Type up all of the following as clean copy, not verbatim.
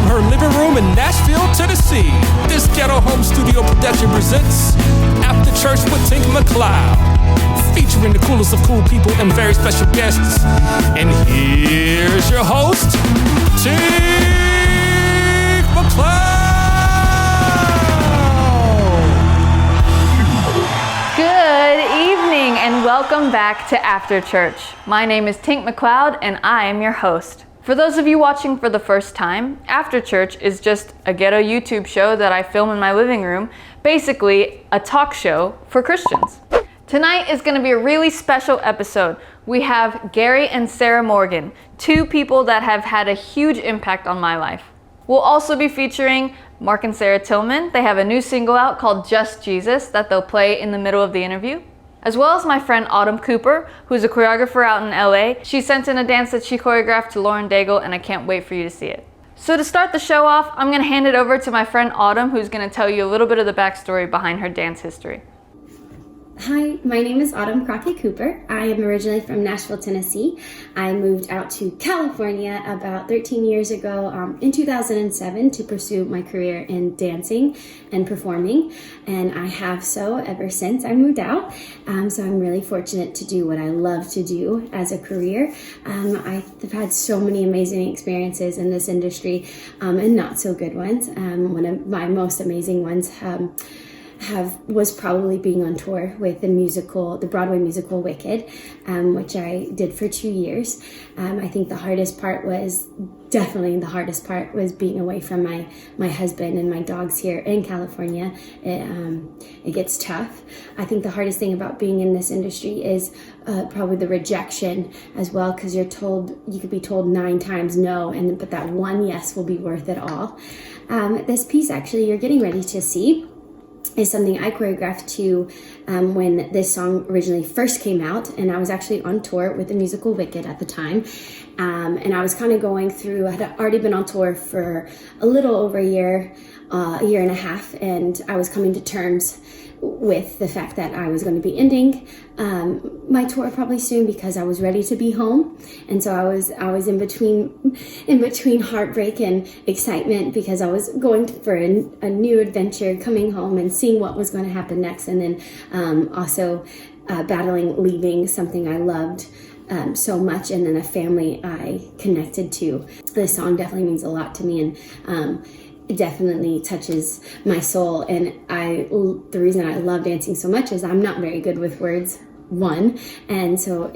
from her living room in Nashville, Tennessee, this Ghetto Home Studio production presents After Church with Tink McLeod, featuring the coolest of cool people and very special guests. And here's your host, Tink McLeod. Good evening and welcome back to After Church. My name is Tink McLeod and I am your host. For those of you watching for the first time, After Church is just a ghetto YouTube show that I film in my living room, basically a talk show for Christians. Tonight is going to be a really special episode. We have Gary and Sarah Morgan, two people that have had a huge impact on my life. We'll also be featuring Mark and Sarah Tillman. They have a new single out called Just Jesus that they'll play in the middle of the interview. As well as my friend Autumn Cooper, who's a choreographer out in LA. She sent in a dance that she choreographed to Lauren Daigle, and I can't wait for you to see it. So to start the show off, I'm going to hand it over to my friend Autumn, who's going to tell you a little bit of the backstory behind her dance history. Hi, my name is Autumn Crockett Cooper. I am originally from Nashville, Tennessee. I moved out to California about 13 years ago in 2007 to pursue my career in dancing and performing, and I have so ever since I moved out. So I'm really fortunate to do what I love to do as a career. I've had so many amazing experiences in this industry and not so good ones. One of my most amazing ones was probably being on tour with the Broadway musical Wicked, which I did for 2 years. I think the hardest part was being away from my husband and my dogs here in California. It gets tough. I think the hardest thing about being in this industry is probably the rejection as well, because you could be told 9 times no, but that one yes will be worth it all. This piece actually you're getting ready to see is something I choreographed to when this song originally first came out, and I was actually on tour with the musical Wicked at the time, and I was kind of going through, I had already been on tour for a little over a year and a half, and I was coming to terms with the fact that I was going to be ending my tour probably soon because I was ready to be home. And so I was in between heartbreak and excitement because I was going for a new adventure, coming home and seeing what was going to happen next, and then also battling leaving something I loved so much, and then a family I connected to. This song definitely means a lot to me, and it definitely touches my soul. And the reason I love dancing so much is I'm not very good with words, one, and so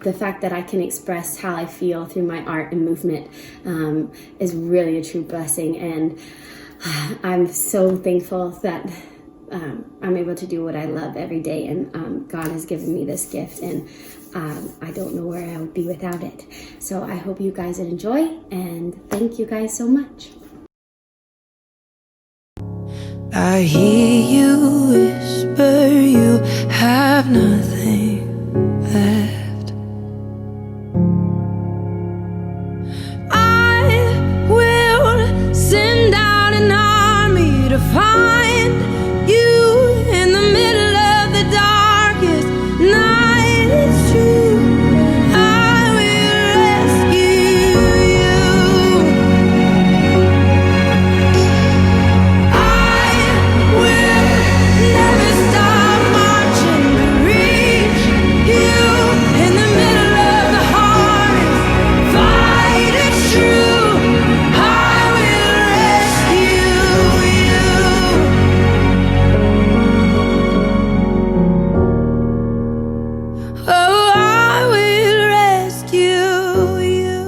the fact that I can express how I feel through my art and movement is really a true blessing, and I'm so thankful that I'm able to do what I love every day, and God has given me this gift, and I don't know where I would be without it. So I hope you guys enjoy, and thank you guys so much. I hear you whisper you have nothing left. I will send out an army to find you in the middle of the darkest night. It's true, I will rescue you. Never stop marching to reach you in the middle of the hardest fight. It's true, I will rescue you. Oh, I will rescue you.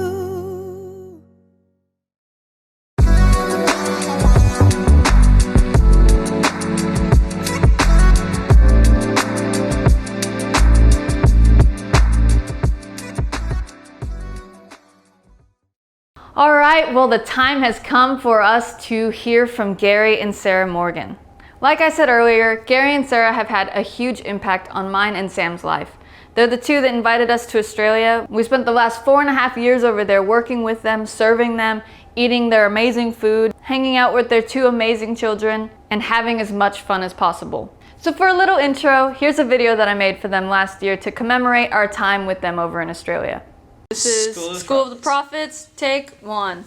All right, well, the time has come for us to hear from Gary and Sarah Morgan. Like I said earlier, Gary and Sarah have had a huge impact on mine and Sam's life. They're the two that invited us to Australia. We spent the last 4.5 years over there working with them, serving them, eating their amazing food, hanging out with their 2 amazing children, and having as much fun as possible. So for a little intro, here's a video that I made for them last year to commemorate our time with them over in Australia. This is School of the Prophets, take 1.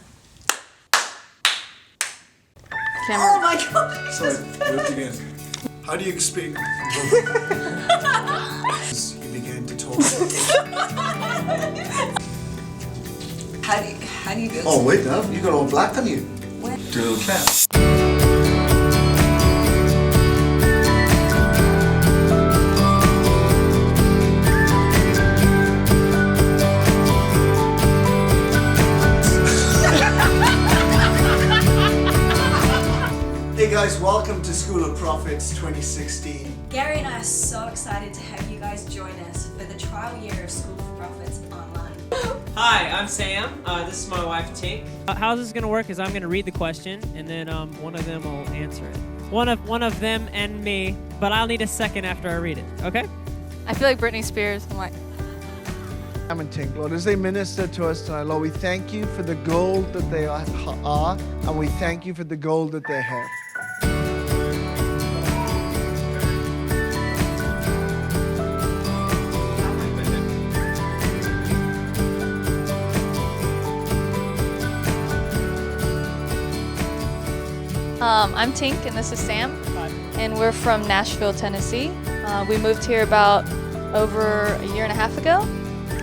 Camera. my god! Sorry, we'll begin. How do you speak? He began to talk. How do you do this? Oh wait, now you got all black on you. What? Do a little clap. Hey guys, welcome to School of Prophets 2016. Gary and I are so excited to have you guys join us for the trial year of School of Prophets online. Hi, I'm Sam. This is my wife, Tink. How this is going to work is I'm going to read the question, and then one of them will answer it. One of them and me, but I'll need a second after I read it, okay? I feel like Britney Spears. I'm like, Sam and Tink, Lord, as they minister to us tonight, Lord, we thank you for the gold that they are, and we thank you for the gold that they have. I'm Tink and this is Sam. And we're from Nashville, Tennessee. We moved here about over a year and a half ago.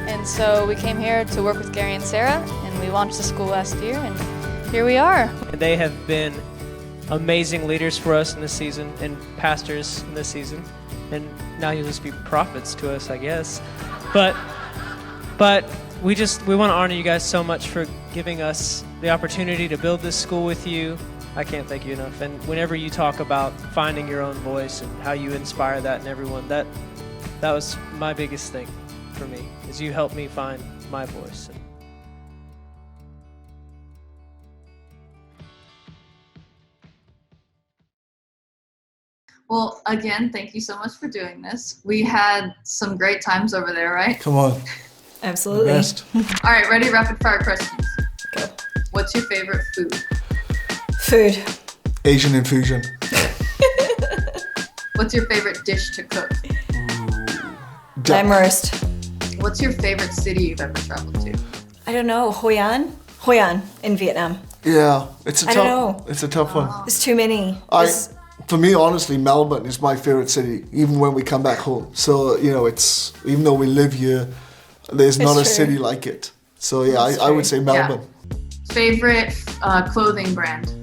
And so we came here to work with Gary and Sarah, and we launched the school last year, and here we are. They have been amazing leaders for us in this season and pastors in this season. And now you'll just be prophets to us, I guess. But we want to honor you guys so much for giving us the opportunity to build this school with you. I can't thank you enough. And whenever you talk about finding your own voice and how you inspire that in everyone, that was my biggest thing for me, is you helped me find my voice. Well, again, thank you so much for doing this. We had some great times over there, right? Come on. Absolutely. Best. All right, ready? Rapid fire questions. Go. What's your favorite food? Food. Asian infusion. What's your favorite dish to cook? Lamb roast. What's your favorite city you've ever traveled to? I don't know. Hoi An? Hoi An in Vietnam. Yeah, it's a I tough. don't know. It's a tough one. There's too many. For me, honestly, Melbourne is my favorite city, even when we come back home. So, it's, even though we live here, there's not a true. city like it. So, yeah, I would say Melbourne. Favorite clothing brand?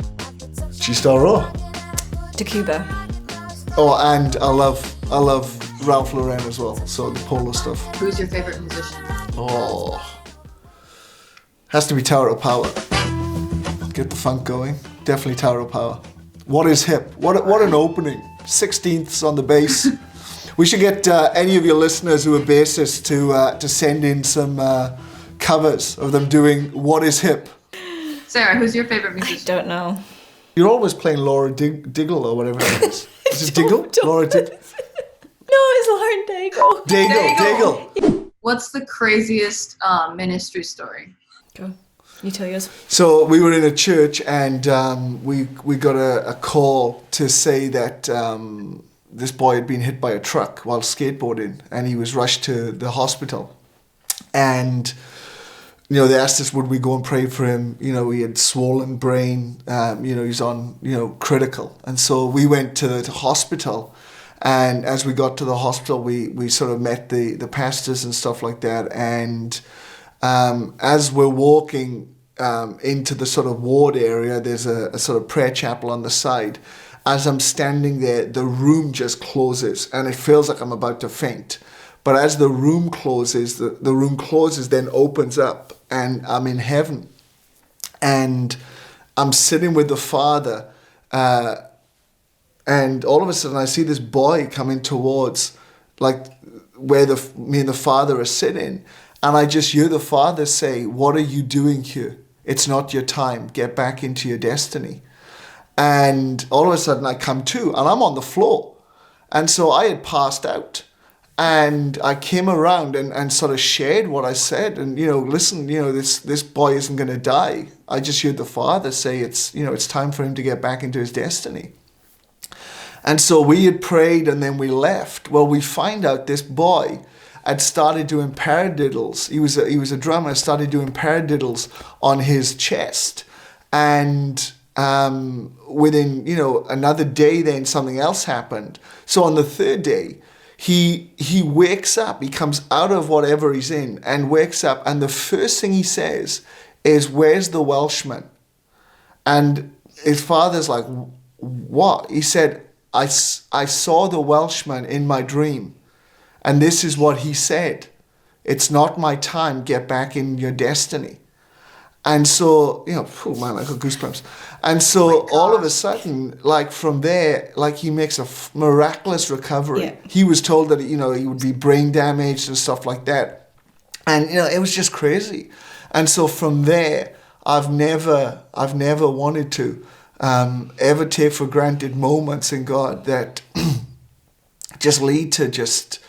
G-Star Raw. To Cuba. Oh, and I love Ralph Lauren as well. So, the polo stuff. Who's your favorite musician? Oh. Has to be Tower of Power. Get the funk going. Definitely Tower of Power. What is hip? What an opening. 16ths on the bass. We should get any of your listeners who are bassists to send in some covers of them doing What is Hip. Sarah, who's your favorite musician? Don't know. You're always playing Laura Diggle or whatever it is. Is it Diggle? Laura Diggle? No, it's Lauren Daigle. Diggle. What's the craziest ministry story? Go. You tell yours. So we were in a church and we got a call to say that this boy had been hit by a truck while skateboarding and he was rushed to the hospital. And, they asked us would we go and pray for him. He had swollen brain, he's on, critical. And so we went to the hospital. And as we got to the hospital, we sort of met the pastors and stuff like that. And as we're walking into the sort of ward area, there's a sort of prayer chapel on the side. As I'm standing there, the room just closes and it feels like I'm about to faint. But as the room closes, the room closes, then opens up and I'm in heaven. And I'm sitting with the Father and all of a sudden I see this boy coming towards like where me and the Father are sitting. And I just hear the Father say, "What are you doing here? It's not your time. Get back into your destiny." And all of a sudden I come to and I'm on the floor. And so I had passed out. And I came around and sort of shared what I said. And, listen, this boy isn't going to die. I just heard the Father say it's time for him to get back into his destiny. And so we had prayed and then we left. Well, we find out this boy had started doing paradiddles. He was a drummer, started doing paradiddles on his chest. And within, another day, then something else happened. So on the third day, he wakes up, he comes out of whatever he's in and wakes up, and the first thing he says is, "Where's the Welshman?" And his father's like, "What?" He said, I saw the Welshman in my dream, and this is what he said: "It's not my time, get back in your destiny." And so, oh man, I got goosebumps. And so all of a sudden, like from there, like he makes a miraculous recovery. Yeah. He was told that, he would be brain damaged and stuff like that. And, it was just crazy. And so from there, I've never wanted to ever take for granted moments in God that just lead to just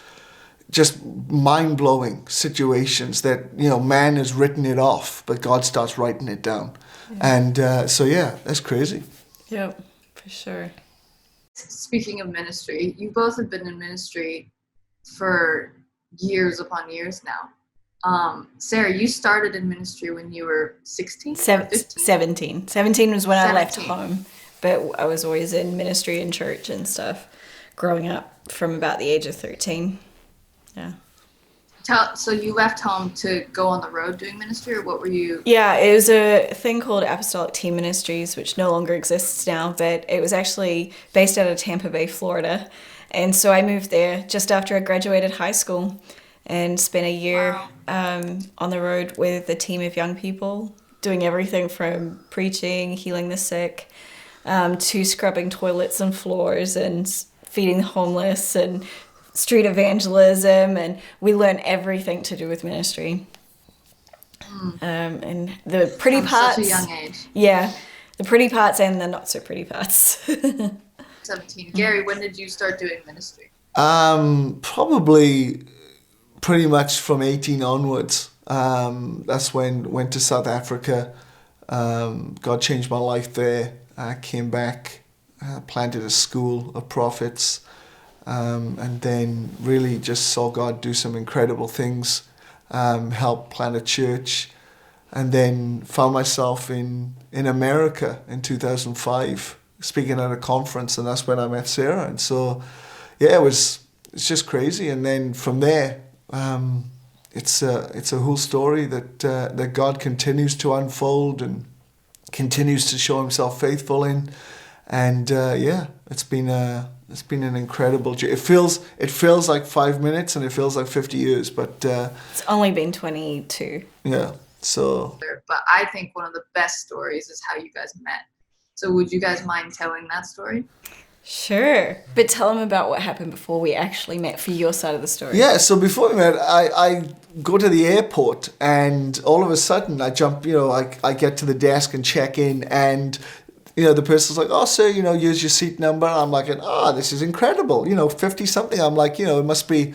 mind-blowing situations that, man has written it off, but God starts writing it down. Yeah. And that's crazy. Yep, for sure. Speaking of ministry, you both have been in ministry for years upon years now. Sarah, you started in ministry when you were 16? 17. 17 was when I left 17. home, but I was always in ministry and church and stuff growing up from about the age of 13. Yeah. So you left home to go on the road doing ministry, or what were you? Yeah, it was a thing called Apostolic Team Ministries, which no longer exists now, but it was actually based out of Tampa Bay, Florida. And so I moved there just after I graduated high school and spent a year on the road with a team of young people, doing everything from preaching, healing the sick, to scrubbing toilets and floors and feeding the homeless and street evangelism, and we learned everything to do with ministry. And the pretty parts. Such a young age. Yeah, the pretty parts and the not so pretty parts. 17. Gary, when did you start doing ministry? Probably pretty much from 18 onwards. That's when went to South Africa. God changed my life there. I came back, planted a school of prophets. And then really just saw God do some incredible things, help plant a church, and then found myself in America in 2005, speaking at a conference, and that's when I met Sarah. And so, it's just crazy. And then from there, it's a whole story that God continues to unfold and continues to show Himself faithful in. And it's been an incredible journey. It feels like 5 minutes and it feels like 50 years, but it's only been 22. Yeah. So. But I think one of the best stories is how you guys met. So would you guys mind telling that story? Sure, but tell them about what happened before we actually met for your side of the story. Yeah. So before we met, I go to the airport and all of a sudden I jump. I get to the desk and check in and. The person's like, "Oh, sir, here's your seat number." I'm like, this is incredible. 50 something. I'm like, it must be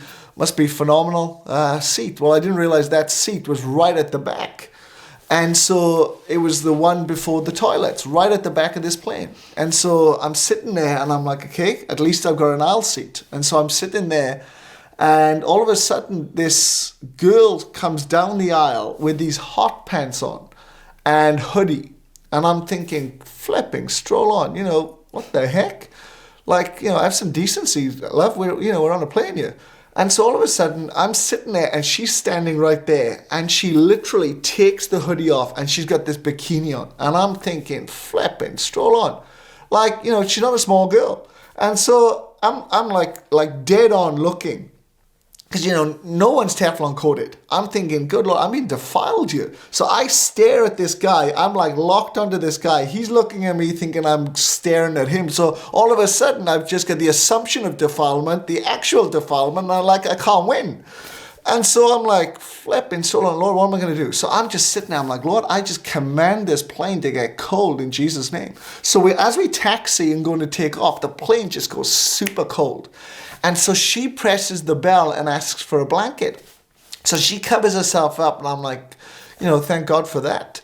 phenomenal seat. Well, I didn't realize that seat was right at the back. And so it was the one before the toilets, right at the back of this plane. And so I'm sitting there and I'm like, okay, at least I've got an aisle seat. And so I'm sitting there and all of a sudden this girl comes down the aisle with these hot pants on and hoodie. And I'm thinking, flipping, stroll on, what the heck? Like, have some decency, love, we're on a plane here. And so all of a sudden, I'm sitting there and she's standing right there and she literally takes the hoodie off and she's got this bikini on. And I'm thinking, flipping, stroll on. Like, she's not a small girl. And so I'm like dead on looking. Because, no one's Teflon coated. I'm thinking, good Lord, I'm being defiled here. So I stare at this guy. I'm like locked onto this guy. He's looking at me thinking I'm staring at him. So all of a sudden, I've just got the assumption of defilement, the actual defilement, and I'm like, I can't win. And so I'm like, flipping, so Lord, what am I going to do? So I'm just sitting there. I'm like, Lord, I just command this plane to get cold in Jesus' name. So as we taxi and going to take off, the plane just goes super cold. And so she presses the bell and asks for a blanket. So she covers herself up and I'm like, thank God for that.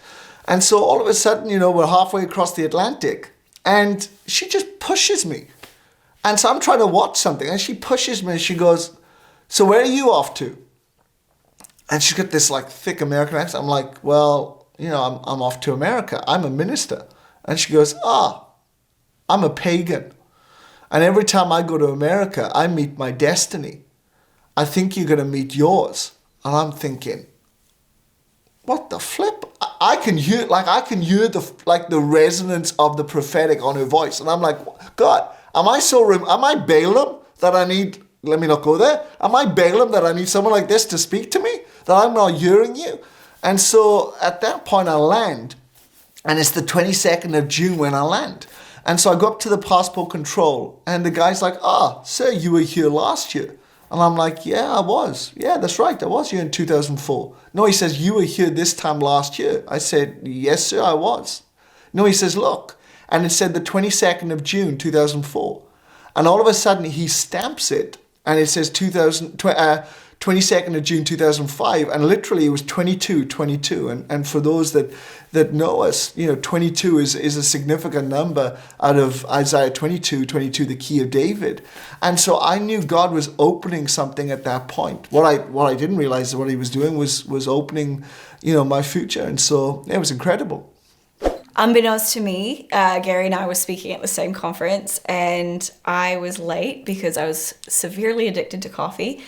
And so all of a sudden, we're halfway across the Atlantic and she just pushes me. And so I'm trying to watch something and she pushes me and she goes, "So where are you off to?" And she's got this like thick American accent. I'm like, well, I'm off to America. I'm a minister. And she goes, I'm a pagan. And every time I go to America, I meet my destiny. I think you're going to meet yours. And I'm thinking, what the flip? I can hear the resonance of the prophetic on her voice. And I'm like, God, am I Balaam that I need, let me not go there. Am I Balaam that I need someone like this to speak to me? That I'm not hearing you? And so at that point I land, and it's the 22nd of June when I land. And so I go up to the passport control, and the guy's like, sir, you were here last year. And I'm like, yeah, I was. Yeah, that's right. I was here in 2004. No, he says, you were here this time last year. I said, yes, sir, I was. No, he says, look. And it said the 22nd of June, 2004. And all of a sudden he stamps it, and it says 22nd of June 2005, and literally it was 22. And for those that know us, 22 is a significant number out of Isaiah 22, the key of David. And so I knew God was opening something at that point. What I didn't realize is what he was doing was opening, my future. And so it was incredible. Unbeknownst to me, Gary and I were speaking at the same conference, and I was late because I was severely addicted to coffee.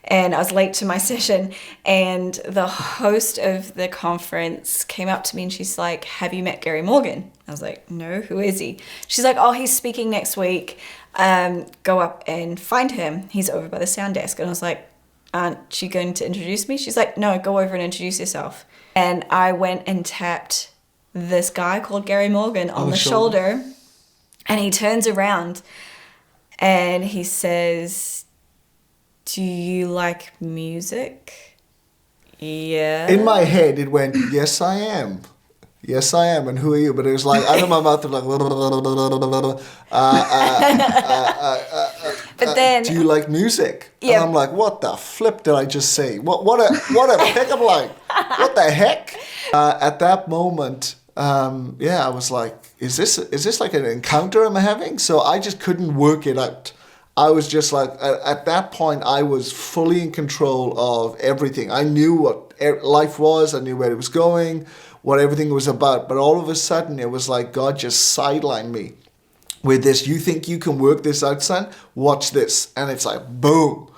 And I was late to my session, and the host of the conference came up to me and she's like, have you met Gary Morgan? I was like, no, who is he? She's like, he's speaking next week. Go up and find him. He's over by the sound desk. And I was like, aren't you going to introduce me? She's like, no, go over and introduce yourself. And I went and tapped this guy called Gary Morgan on the shoulder, and he turns around and he says, do you like music? Yeah. In my head, it went, yes, I am. Yes, I am. And who are you? But it was like, out of my mouth, like, but then, do you like music? Yeah. And I'm like, what the flip did I just say? What a pickup line. What the heck? At that moment, I was like, is this like an encounter I'm having? So I just couldn't work it out. I was just like, at that point, I was fully in control of everything. I knew what life was. I knew where it was going, what everything was about. But all of a sudden, it was like God just sidelined me with this. You think you can work this out, son? Watch this. And it's like, boom.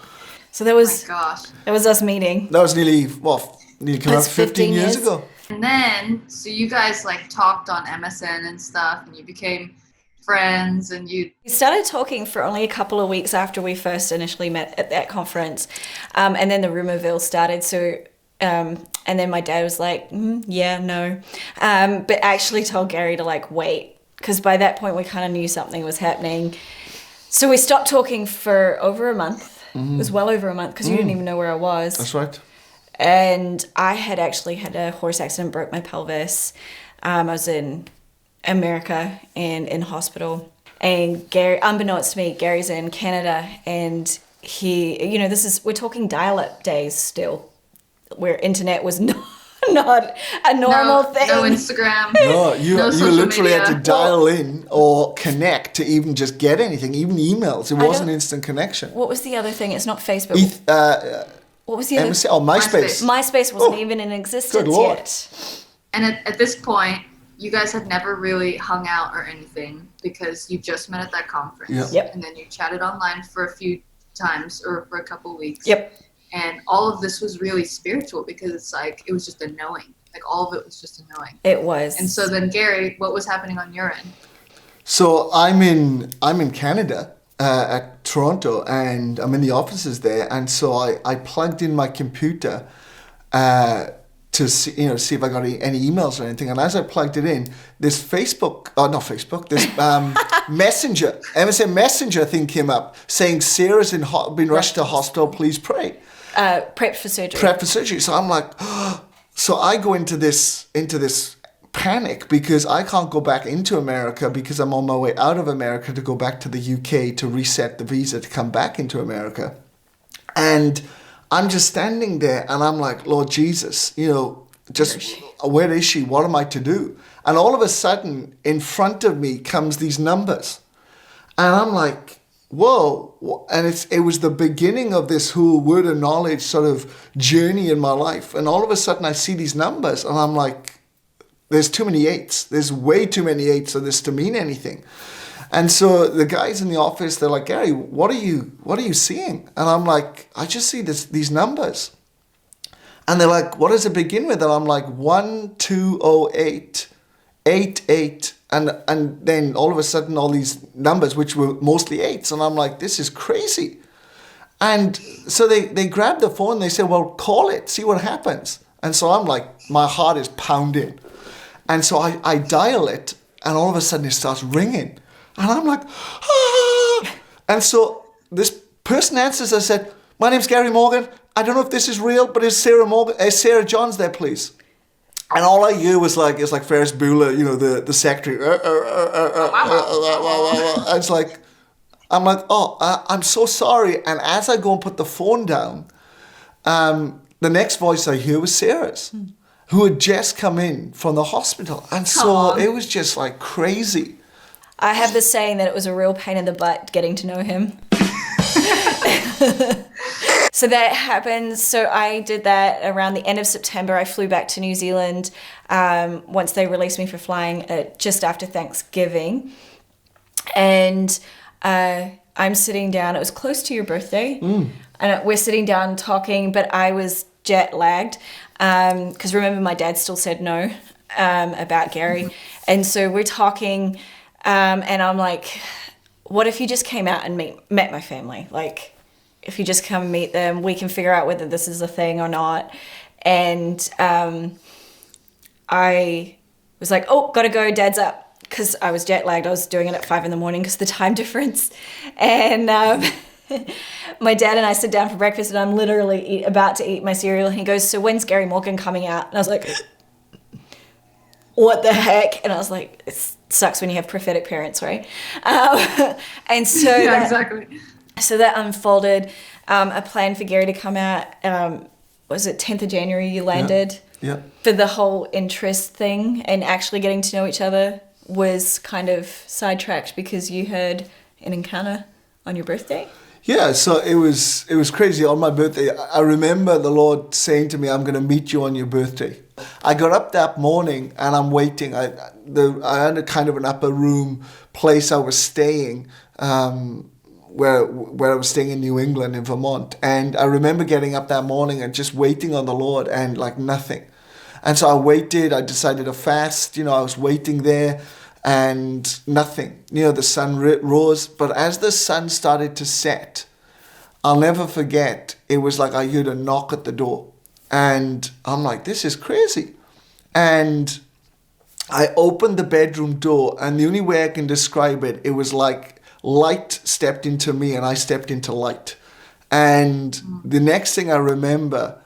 So that was, That was us meeting. That was nearly 15 years ago. And then, so you guys talked on MSN and stuff, and you became friends, and We started talking for only a couple of weeks after we first initially met at that conference, and then the rumorville started. So, and then my dad was like, "Yeah, no," but actually told Gary to wait, because by that point we kind of knew something was happening. So we stopped talking for over a month. It was well over a month because you didn't even know where I was. That's right. And I had actually had a horse accident, broke my pelvis. I was in America and in hospital, and Gary, unbeknownst to me, Gary's in Canada, and he, we're talking dial-up days still, where internet was not a normal thing. No Instagram. No, you literally media. had to dial in or connect to even just get anything, even emails. It wasn't instant connection. What was the other thing? It's not Facebook. What was the other? MySpace. MySpace wasn't even in existence good Lord. yet. And at this point, you guys had never really hung out or anything because you just met at that conference. Yep. And then you chatted online for a few times or for a couple of weeks. Yep. And all of this was really spiritual because it's it was just a knowing. All of it was just a knowing. It was. And so then, Gary, what was happening on your end? So I'm in Canada at Toronto, and I'm in the offices there, and so I plugged in my computer to see if I got any emails or anything. And as I plugged it in, this this Messenger, MSN Messenger thing came up saying Sarah's been rushed to hospital. Please pray. Prep for surgery. So I'm like, so I go into this panic because I can't go back into America because I'm on my way out of America to go back to the UK to reset the visa to come back into America. And I'm just standing there and I'm like, Lord Jesus, where is she? What am I to do? And all of a sudden, in front of me comes these numbers. And I'm like, whoa. And it was the beginning of this whole word of knowledge sort of journey in my life. And all of a sudden I see these numbers and I'm like, there's too many eights. There's way too many eights for this to mean anything. And so the guys in the office, they're like, Gary, what are you seeing? And I'm like, I just see these numbers. And they're like, what does it begin with? And I'm like, 1208, 88. And then all of a sudden, all these numbers, which were mostly eights. And I'm like, this is crazy. And so they grabbed the phone and they said, well, call it, see what happens. And so I'm like, my heart is pounding. And so I dial it, and all of a sudden it starts ringing. And I'm like, ah! And so this person answers. I said, my name's Gary Morgan. I don't know if this is real, but is Sarah Johns there, please? And all I hear was like, it's like Ferris Bueller, the secretary. It's like, I'm like, I'm so sorry. And as I go and put the phone down, the next voice I hear was Sarah's, who had just come in from the hospital. And so it was just like crazy. I have this saying that it was a real pain in the butt getting to know him. So that happened. So I did that around the end of September. I flew back to New Zealand once they released me for flying just after Thanksgiving. And I'm sitting down. It was close to your birthday. And we're sitting down talking, but I was jet lagged. Because remember, my dad still said no about Gary. And so we're talking, and I'm like, what if you just came out and met my family? Like, if you just come and meet them, we can figure out whether this is a thing or not. And I was like, oh, gotta go, Dad's up. Because I was jet lagged. I was doing it at 5 a.m. because of the time difference. And my dad and I sit down for breakfast, and I'm literally about to eat my cereal. And he goes, so when's Gary Morgan coming out? And I was like, what the heck? And I was like, it sucks when you have prophetic parents, right? And so Yeah, exactly. So that unfolded. A plan for Gary to come out, was it 10th of January you landed? Yeah. For the whole interest thing and actually getting to know each other was kind of sidetracked because you had an encounter on your birthday? Yeah, so it was crazy. On my birthday, I remember the Lord saying to me, I'm going to meet you on your birthday. I got up that morning and I'm waiting. I had a kind of an upper room place I was staying, where I was staying in New England, in Vermont. And I remember getting up that morning and just waiting on the Lord and like nothing. And so I waited. I decided to fast. I was waiting there. And nothing. The sun rose. But as the sun started to set, I'll never forget, it was like I heard a knock at the door. And I'm like, this is crazy. And I opened the bedroom door, and the only way I can describe it, it was like light stepped into me and I stepped into light. And the next thing I remember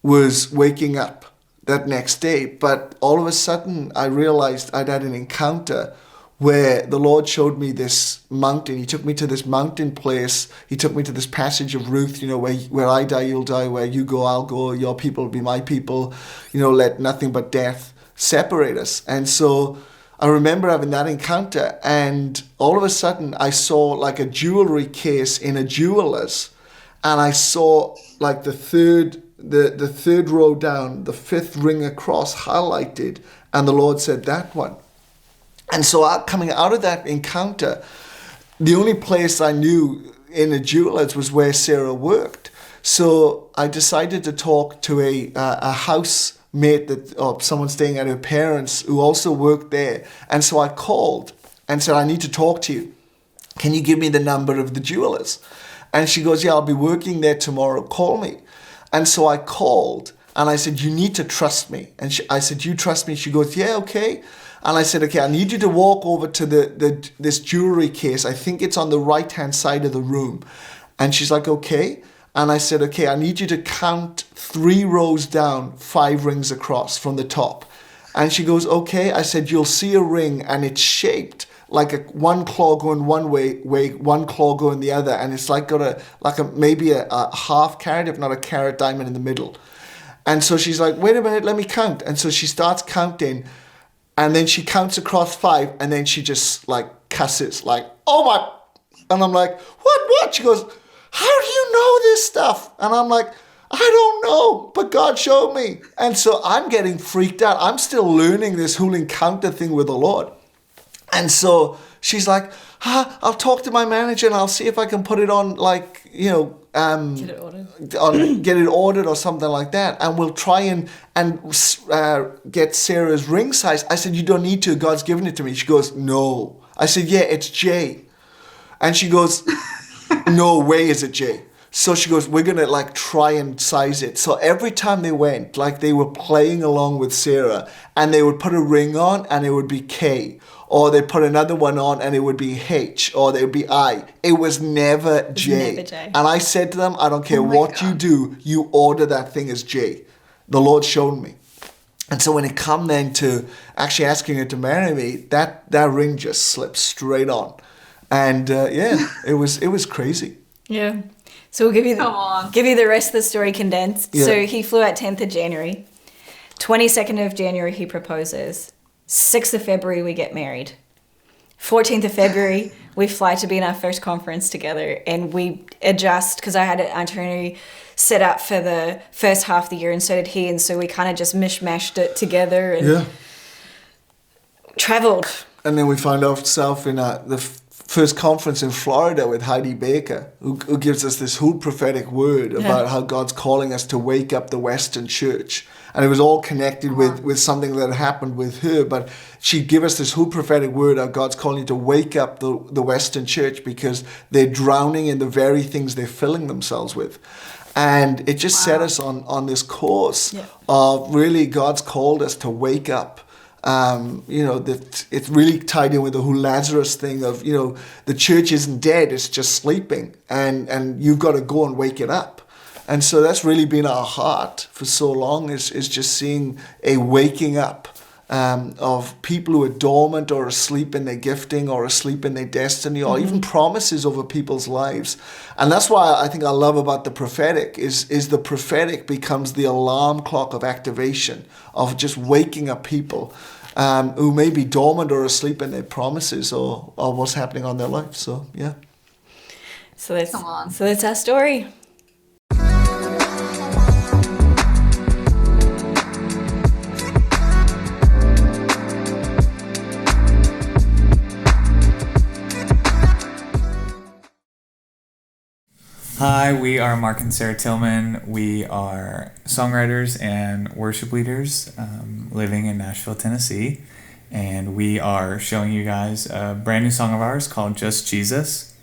was waking up that next day. But all of a sudden, I realized I'd had an encounter where the Lord showed me this mountain. He took me to this mountain place. He took me to this passage of Ruth, where I die, you'll die, where you go, I'll go, your people will be my people. Let nothing but death separate us. And so I remember having that encounter, and all of a sudden I saw like a jewelry case in a jeweler's, and I saw like the third row down, the fifth ring across highlighted, and the Lord said, that one. And so coming out of that encounter, the only place I knew in a jeweler's was where Sarah worked. So I decided to talk to a housemate or someone staying at her parents who also worked there. And so I called and said, I need to talk to you. Can you give me the number of the jeweler's? And she goes, yeah, I'll be working there tomorrow. Call me. And so I called and I said, you need to trust me. And I said, you trust me? She goes, yeah, okay. And I said, okay, I need you to walk over to this jewelry case. I think it's on the right-hand side of the room. And she's like, okay. And I said, okay, I need you to count 3 rows down, 5 rings across from the top. And she goes, okay. I said, you'll see a ring and it's shaped like one claw going one way, one claw going the other, and it's like got maybe a half carat, if not a carat diamond in the middle. And so she's like, wait a minute, let me count. And so she starts counting, and then she counts across 5, and then she just like cusses, like, oh my, and I'm like, what? She goes, how do you know this stuff? And I'm like, I don't know, but God showed me. And so I'm getting freaked out. I'm still learning this whole encounter thing with the Lord. And so she's like, I'll talk to my manager and I'll see if I can put it on, like, Get get it ordered or something like that. And we'll try and get Sarah's ring size. I said, you don't need to. God's given it to me. She goes, no. I said, yeah, it's J. And she goes, no way is it J. So she goes, we're going to like try and size it. So every time they went, like they were playing along with Sarah and they would put a ring on and it would be K. Or they put another one on and it would be H. Or they would be I. It was never J. Never J. And I said to them, I don't care what you do, you order that thing as J. The Lord showed me. And so when it come then to actually asking her to marry me, that ring just slipped straight on. And it was crazy. Yeah. So we'll give you the rest of the story condensed. Yeah. So he flew out 10th of January. 22nd of January, he proposes. 6th of February, we get married. 14th of February, we fly to be in our first conference together. And we adjust, because I had an itinerary set up for the first half of the year, and so did he. And so we kind of just mishmashed it together and traveled. And then we found ourselves in the first conference in Florida with Heidi Baker, who gives us this whole prophetic word about how God's calling us to wake up the Western church. And it was all connected with something that happened with her. But she'd give us this whole prophetic word of God's calling you to wake up the Western church because they're drowning in the very things they're filling themselves with. And it just set us on this course of really God's called us to wake up. That it's really tied in with the whole Lazarus thing of, the church isn't dead, it's just sleeping. And you've got to go and wake it up. And so that's really been our heart for so long is just seeing a waking up of people who are dormant or asleep in their gifting or asleep in their destiny or even promises over people's lives. And that's why I think I love about the prophetic is the prophetic becomes the alarm clock of activation, of just waking up people who may be dormant or asleep in their promises or what's happening on their life. So, yeah. So that's our story. Hi, we are Mark and Sarah Tillman. We are songwriters and worship leaders living in Nashville, Tennessee. And we are showing you guys a brand new song of ours called Just Jesus.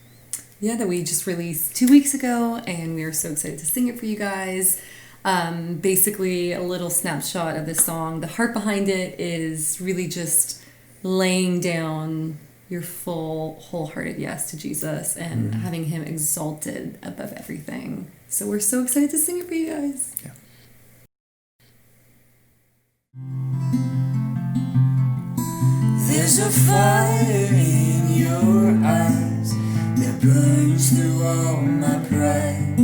Yeah, that we just released 2 weeks ago, and we are so excited to sing it for you guys. Basically, a little snapshot of the song. The heart behind it is really just laying down your full, wholehearted yes to Jesus and having him exalted above everything. So we're so excited to sing it for you guys. Yeah. There's a fire in your eyes that burns through all my pride.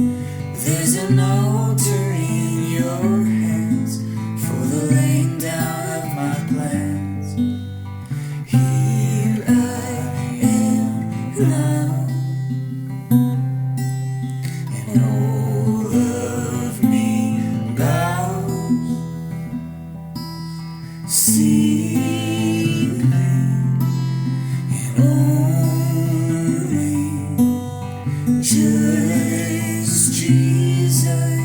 There's an altar in your hands for the laying down of my plans. Here I am now, and all of me bows. Simply and only just Jesus.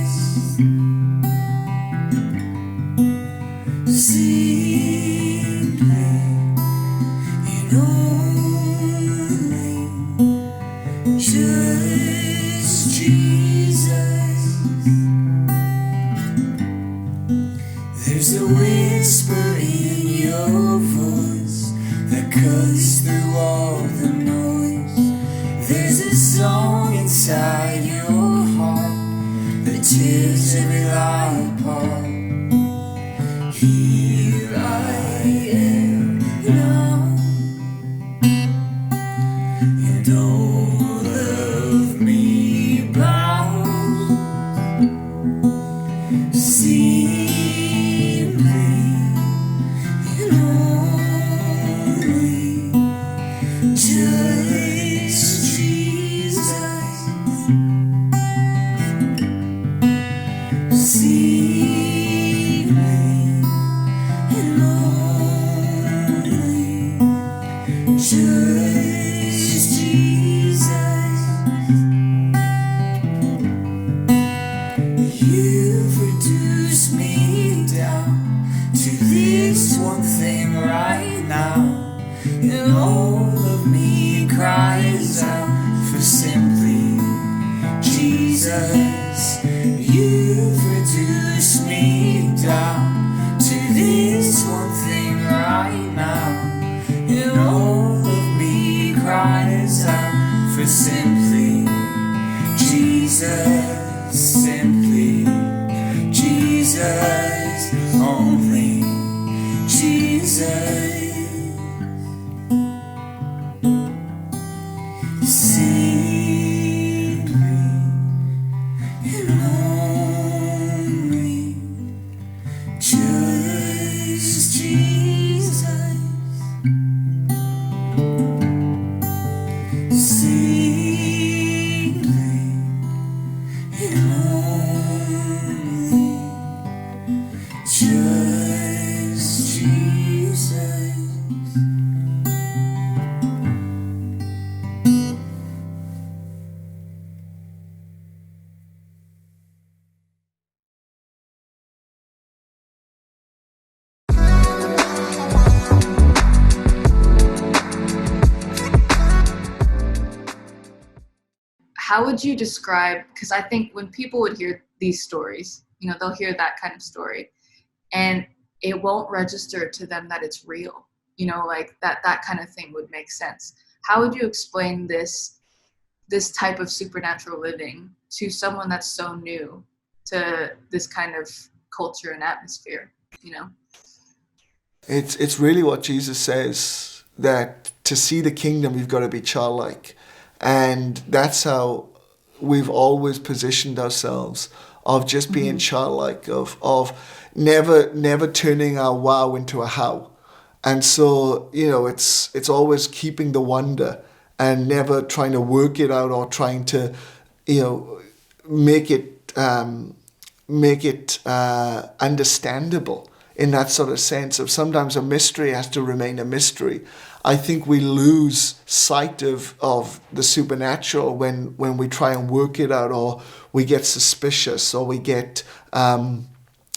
Simply and only just Jesus. There's a whisper in your voice that cuts through all the noise. There's a song inside your heart that tears every lie apart. Here I am now, and all of me bows. Simply and only just Jesus. Jesus, simply Jesus, only Jesus. Simply and only just Jesus. Simply and only just Jesus. How would you describe, because I think when people would hear these stories, they'll hear that kind of story and it won't register to them that it's real, like that kind of thing would make sense. How would you explain this type of supernatural living to someone that's so new to this kind of culture and atmosphere, It's really what Jesus says, that to see the kingdom, you've got to be childlike. And that's how we've always positioned ourselves, of just being childlike, of never turning our wow into a how. And so, it's always keeping the wonder and never trying to work it out or trying to, make it understandable in that sort of sense of sometimes a mystery has to remain a mystery. I think we lose sight of the supernatural when we try and work it out, or we get suspicious, or we get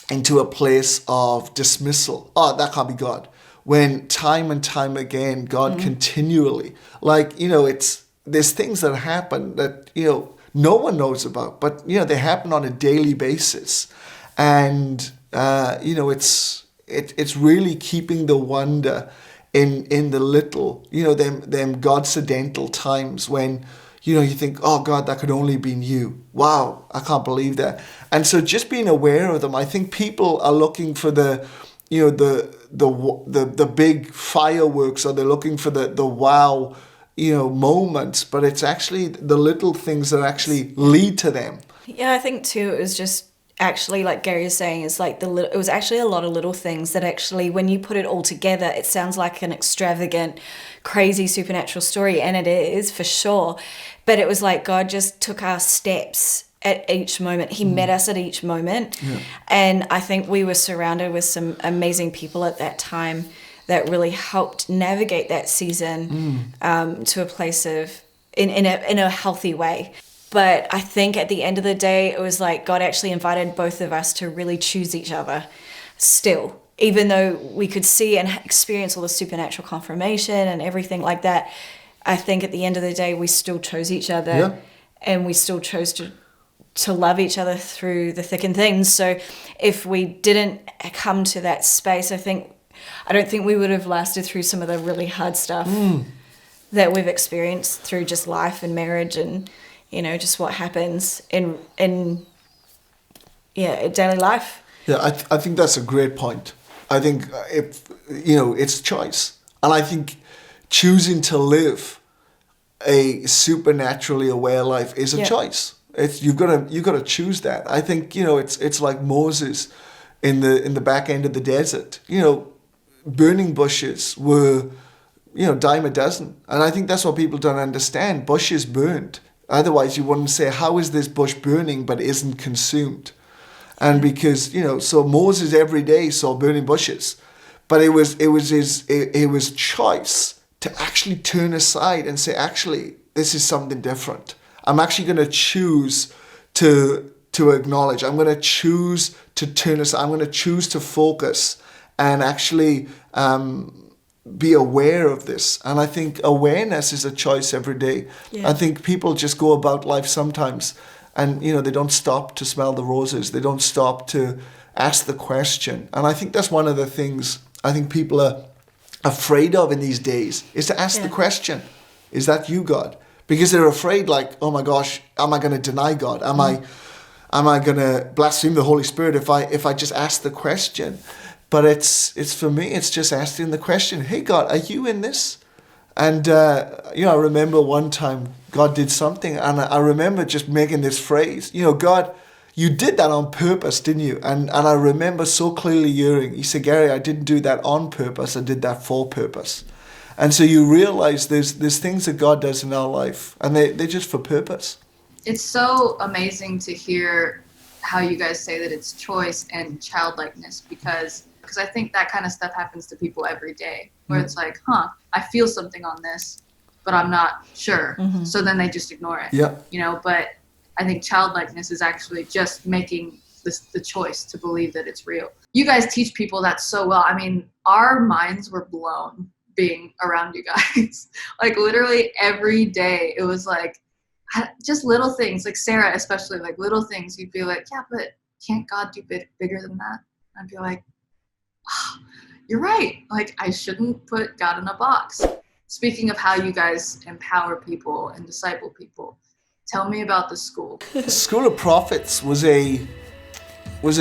into a place of dismissal. Oh, that can't be God. When time and time again, God continually, there's things that happen that, no one knows about, but, they happen on a daily basis. And, it's really keeping the wonder in the little, them God-accidental times when, you think, oh God, that could only have been you. Wow, I can't believe that. And so just being aware of them, I think people are looking for the big fireworks, or they're looking for the wow, moments, but it's actually the little things that actually lead to them. Yeah, I think too, it was just actually, like Gary is saying, is like it was actually a lot of little things that actually, when you put it all together, it sounds like an extravagant, crazy supernatural story, and it is for sure. But it was like God just took our steps at each moment. He met us at each moment. Yeah. And I think we were surrounded with some amazing people at that time that really helped navigate that season to a place of in a healthy way. But I think at the end of the day, it was like God actually invited both of us to really choose each other still. Even though we could see and experience all the supernatural confirmation and everything like that, I think at the end of the day, we still chose each other, and we still chose to love each other through the thick and thin. So if we didn't come to that space, I don't think we would have lasted through some of the really hard stuff that we've experienced through just life and marriage and, just what happens in daily life. Yeah, I think that's a great point. I think it's choice. And I think choosing to live a supernaturally aware life is a choice. You've got to choose that. I think, it's like Moses in the back end of the desert. Burning bushes were, dime a dozen. And I think that's what people don't understand. Bushes burned. Otherwise, you wouldn't say, how is this bush burning but isn't consumed? And because, so Moses every day saw burning bushes. But it was his choice to actually turn aside and say, actually, this is something different. I'm actually going to choose to acknowledge. I'm going to choose to turn aside. I'm going to choose to focus and actually be aware of this. And I think awareness is a choice every day. Yeah. I think people just go about life sometimes and, they don't stop to smell the roses. They don't stop to ask the question. And I think that's one of the things I think people are afraid of in these days, is to ask the question, is that you, God? because they're afraid, like, oh my gosh, am I going to deny God? Am I going to blaspheme the Holy Spirit if I just ask the question? But it's for me, it's just asking the question, hey God, are you in this? And I remember one time God did something, and I remember just making this phrase, God, you did that on purpose, didn't you? And I remember so clearly hearing, he said, Gary, I didn't do that on purpose, I did that for purpose. And so you realize there's things that God does in our life, and they're just for purpose. It's so amazing to hear how you guys say that it's choice and childlikeness, because I think that kind of stuff happens to people every day, where it's like, I feel something on this, but I'm not sure. Mm-hmm. So then they just ignore it. Yeah. But I think childlikeness is actually just making the choice to believe that it's real. You guys teach people that so well. I mean, our minds were blown being around you guys. Like literally every day it was like just little things, like Sarah especially, like little things you'd be like, yeah, but can't God do bigger than that? I'd be like, oh, you're right. Like I shouldn't put God in a box. Speaking of how you guys empower people and disciple people, tell me about the school. The School of Prophets was a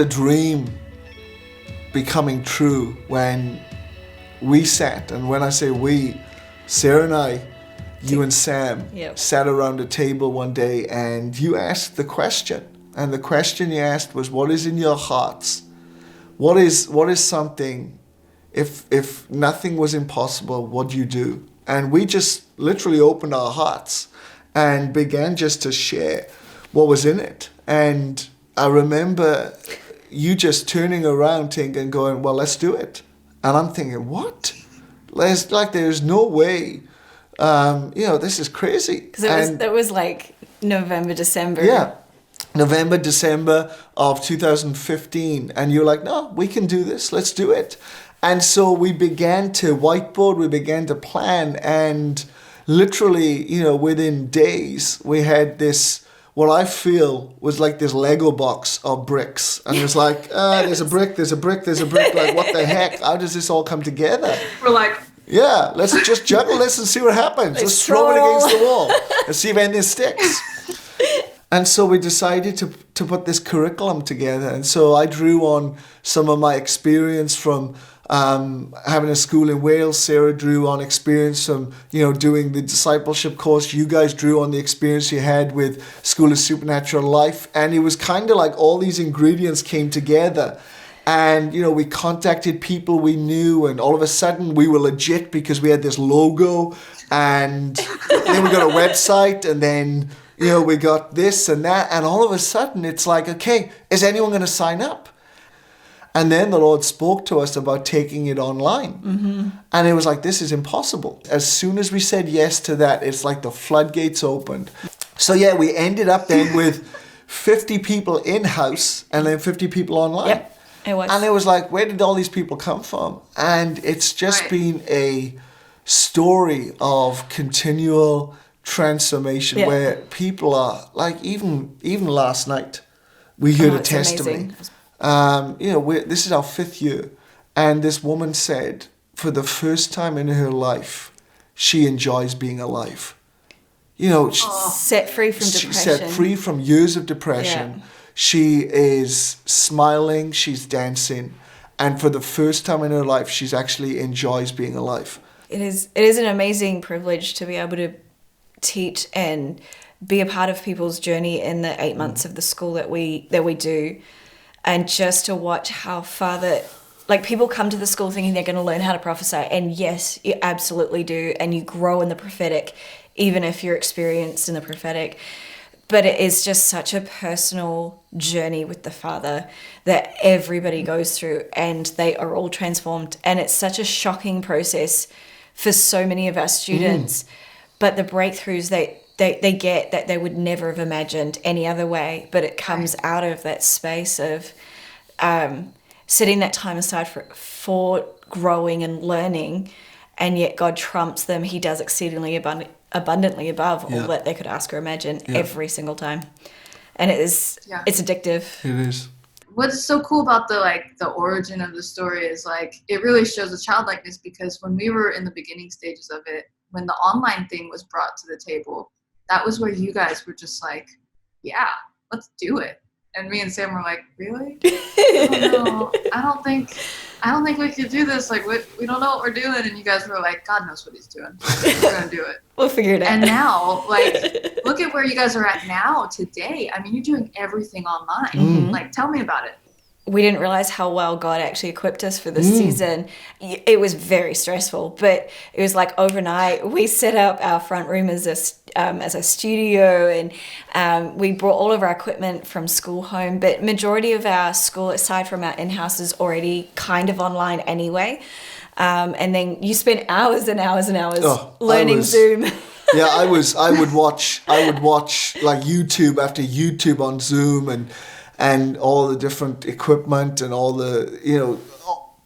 dream becoming true when we sat, and when I say we, Sarah and I, you and Sam, sat around a table one day, and you asked the question, and the question you asked was, what is in your hearts? What is something, if nothing was impossible, what do you do? And we just literally opened our hearts and began just to share what was in it. And I remember you just turning around, Tink, and going, well, let's do it. And I'm thinking, what? There's no way. This is crazy. Because it was like November, December. Yeah. November, December of 2015. And you're like, no, we can do this. Let's do it. And so we began to whiteboard, we began to plan, and literally, within days, we had this, what I feel was like this Lego box of bricks. And it was like, there's a brick. Like, what the heck? How does this all come together? We're like, yeah, let's just juggle this and see what happens. Let's throw it against the wall and see if anything sticks. And so we decided to put this curriculum together. And so I drew on some of my experience from having a school in Wales. Sarah drew on experience from, doing the discipleship course. You guys drew on the experience you had with School of Supernatural Life. And it was kind of like all these ingredients came together. And, we contacted people we knew, and all of a sudden we were legit because we had this logo, and then we got a website, and then, we got this and that. And all of a sudden it's like, okay, is anyone going to sign up? And then the Lord spoke to us about taking it online. Mm-hmm. And it was like, this is impossible. As soon as we said yes to that, it's like the floodgates opened. So yeah, we ended up then with 50 people in-house and then 50 people online. Yep, it was. And it was like, where did all these people come from? And it's just been a story of continual transformation where people are, like even last night, we heard a testimony. This is our 5th year, and this woman said, for the first time in her life, she enjoys being alive. Set free from depression. She's set free from years of depression. Yeah. She is smiling, she's dancing, and for the first time in her life, she's actually enjoys being alive. It is an amazing privilege to be able to teach and be a part of people's journey in the 8 months of the school that we do. And just to watch how Father, like people come to the school thinking they're going to learn how to prophesy. And yes, you absolutely do. And you grow in the prophetic, even if you're experienced in the prophetic. But it is just such a personal journey with the Father that everybody goes through, and they are all transformed. And it's such a shocking process for so many of our students. But the breakthroughs they get that they would never have imagined any other way, but it comes out of that space of setting that time aside for growing and learning, and yet God trumps them. He does exceedingly abundantly above all that they could ask or imagine every single time. And it's addictive. It is. What's so cool about the origin of the story is it really shows a childlikeness, because when we were in the beginning stages of it, when the online thing was brought to the table, that was where you guys were just like, yeah, let's do it. And me and Sam were like, really? I don't know. I don't think we could do this. Like, we don't know what we're doing. And you guys were like, God knows what he's doing. We're going to do it. We'll figure it out. And now, like, look at where you guys are at now today. I mean, you're doing everything online. Like, tell me about it. We didn't realize how well God actually equipped us for this season. It was very stressful, but it was like overnight. We set up our front room as a studio, and we brought all of our equipment from school home. But majority of our school, aside from our in-house, is already kind of online anyway. And then you spend hours and hours and hours learning Zoom. Yeah, I would watch like YouTube after YouTube on Zoom and all the different equipment and all the, you know,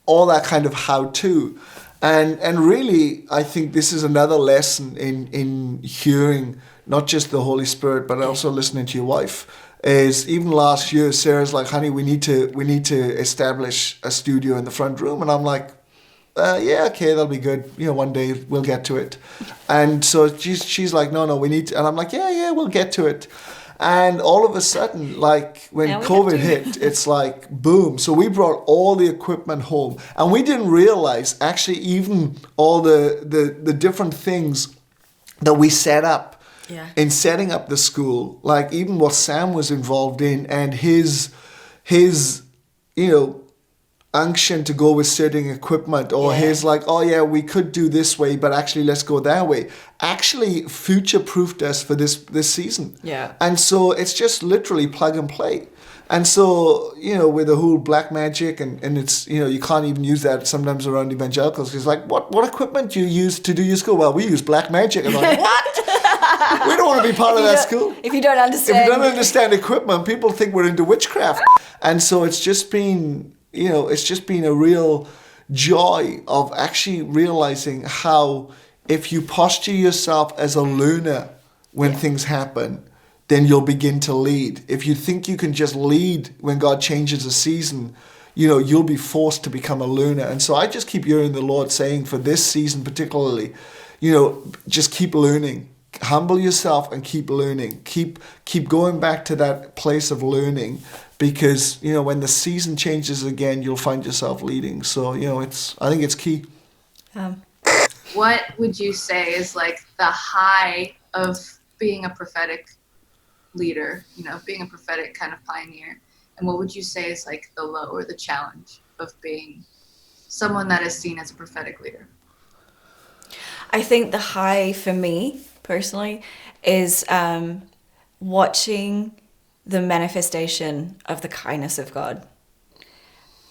all that kind of how-to. And really, I think this is another lesson in hearing not just the Holy Spirit, but also listening to your wife. Is even last year, Sarah's like, honey, we need to establish a studio in the front room. And I'm like, yeah, okay, that'll be good. You know, one day we'll get to it. And so she's like, no, we need to. And I'm like, yeah, we'll get to it. And all of a sudden, like when COVID hit, it's like boom. So we brought all the equipment home, and we didn't realize actually even all the different things that we set up in setting up the school, like even what Sam was involved in and his unction to go with certain equipment, or his like, oh yeah, we could do this way, but actually let's go that way, actually future-proofed us for this season. Yeah. And so it's just literally plug and play. And so, with the whole black magic and it's, you can't even use that sometimes around evangelicals. It's like, what equipment do you use to do your school? Well, we use black magic. And I'm like, what? We don't want to be part of that school. If you don't understand. If you don't understand equipment, people think we're into witchcraft. And so it's just been a real joy of actually realizing how if you posture yourself as a learner when things happen, then you'll begin to lead. If you think you can just lead when God changes a season, you'll be forced to become a learner. And so I just keep hearing the Lord saying for this season particularly, just keep learning. Humble yourself and keep learning. Keep going back to that place of learning, because when the season changes again, you'll find yourself leading. So I think it's key. What would you say is like the high of being a prophetic leader? Being a prophetic kind of pioneer, and what would you say is like the low or the challenge of being someone that is seen as a prophetic leader? I think the high for me personally is watching the manifestation of the kindness of God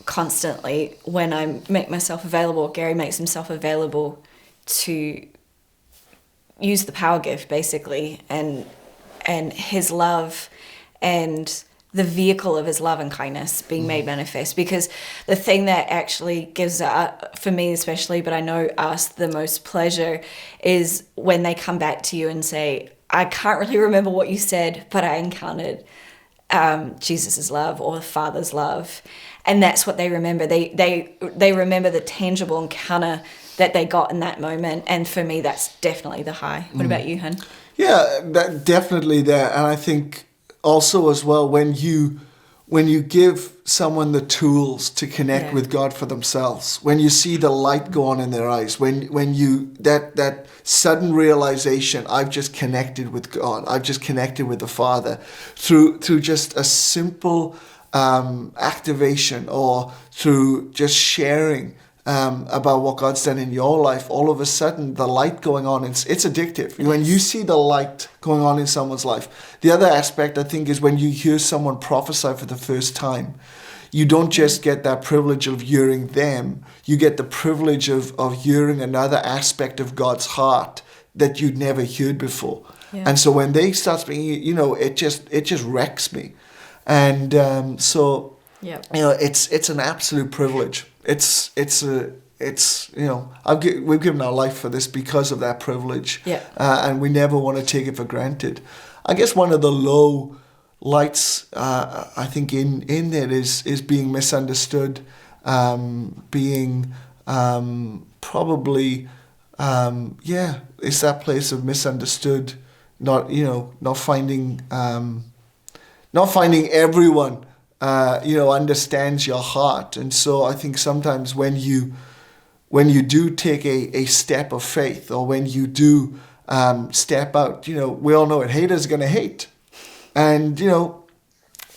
constantly when I make myself available. Gary makes himself available to use the power gift basically, and his love and the vehicle of his love and kindness being made manifest. Because the thing that actually gives, for me especially, but I know us, the most pleasure is when they come back to you and say, I can't really remember what you said, but I encountered Jesus' love or the Father's love. And that's what they remember. They remember the tangible encounter that they got in that moment. And for me, that's definitely the high. What about you, hun? Yeah, that definitely there. And I think also as well, when you give someone the tools to connect with God for themselves, when you see the light go on in their eyes, when you that sudden realization, I've just connected with God, I've just connected with the Father through just a simple activation, or through just sharing about what God's done in your life, all of a sudden the light going on, it's addictive. When you see the light going on in someone's life. The other aspect, I think, is when you hear someone prophesy for the first time, you don't just get that privilege of hearing them, you get the privilege of hearing another aspect of God's heart that you'd never heard before. Yeah. And so when they start speaking, it just wrecks me. And it's an absolute privilege. We've given our life for this because of that privilege. Yeah. And we never want to take it for granted. I guess one of the low lights, I think in there is being misunderstood, being probably, it's that place of misunderstood, not finding everyone understands your heart. And so I think sometimes when you do take a step of faith, or when you do step out, we all know it, haters are going to hate. And,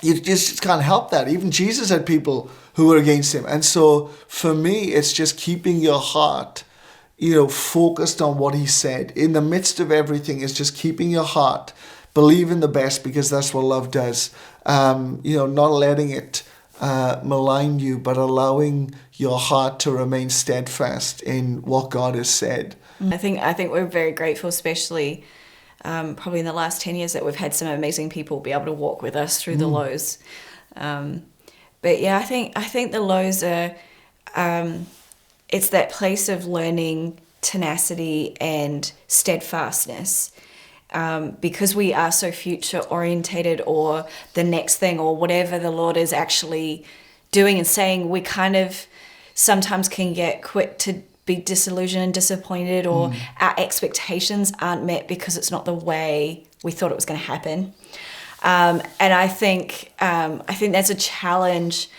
you just can't help that. Even Jesus had people who were against him. And so for me, it's just keeping your heart, focused on what he said. In the midst of everything, it's just keeping your heart, believing the best, because that's what love does. Not letting it malign you, but allowing your heart to remain steadfast in what God has said. I think we're very grateful, especially probably in the last 10 years, that we've had some amazing people be able to walk with us through the lows. But yeah, I think the lows are, it's that place of learning tenacity and steadfastness. Because we are so future orientated, or the next thing, or whatever the Lord is actually doing and saying, we kind of sometimes can get quick to be disillusioned and disappointed, or our expectations aren't met because it's not the way we thought it was going to happen. And I think that's a challenge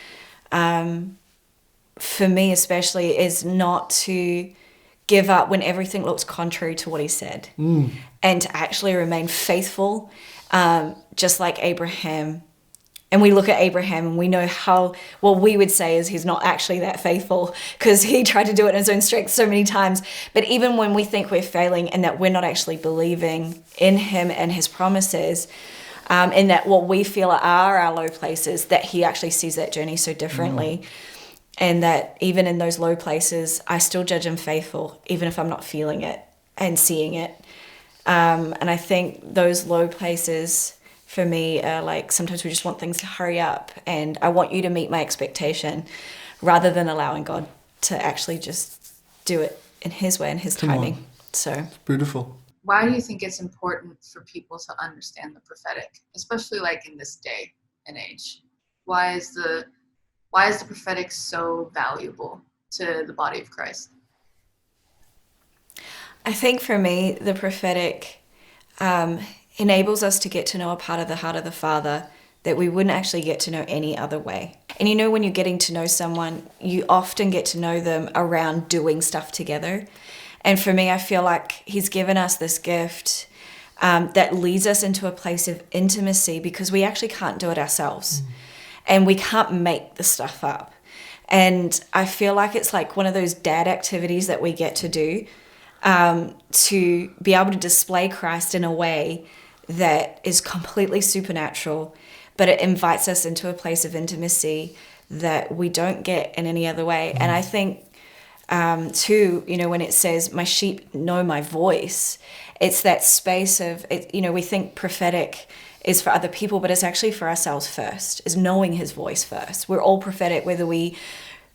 for me, especially, is not to give up when everything looks contrary to what he said, and to actually remain faithful, just like Abraham. And we look at Abraham and we know how, what we would say is he's not actually that faithful, because he tried to do it in his own strength so many times. But even when we think we're failing and that we're not actually believing in him and his promises, and that what we feel are our low places, that he actually sees that journey so differently. And that even in those low places, I still judge him faithful, even if I'm not feeling it and seeing it. And I think those low places for me are like, sometimes we just want things to hurry up, and I want you to meet my expectation, rather than allowing God to actually just do it in his way and his timing. So Beautiful. Why do you think it's important for people to understand the prophetic, especially like in this day and age? Why is the prophetic so valuable to the body of Christ? I think for me, the prophetic enables us to get to know a part of the heart of the Father that we wouldn't actually get to know any other way. And when you're getting to know someone, you often get to know them around doing stuff together. And for me, I feel like he's given us this gift that leads us into a place of intimacy, because we actually can't do it ourselves. And we can't make the stuff up. And I feel like it's like one of those dad activities that we get to do, to be able to display Christ in a way that is completely supernatural, but it invites us into a place of intimacy that we don't get in any other way. And I think, too, when it says, my sheep know my voice, it's that space of, we think prophetic is for other people, but it's actually for ourselves first, is knowing his voice first. We're all prophetic, whether we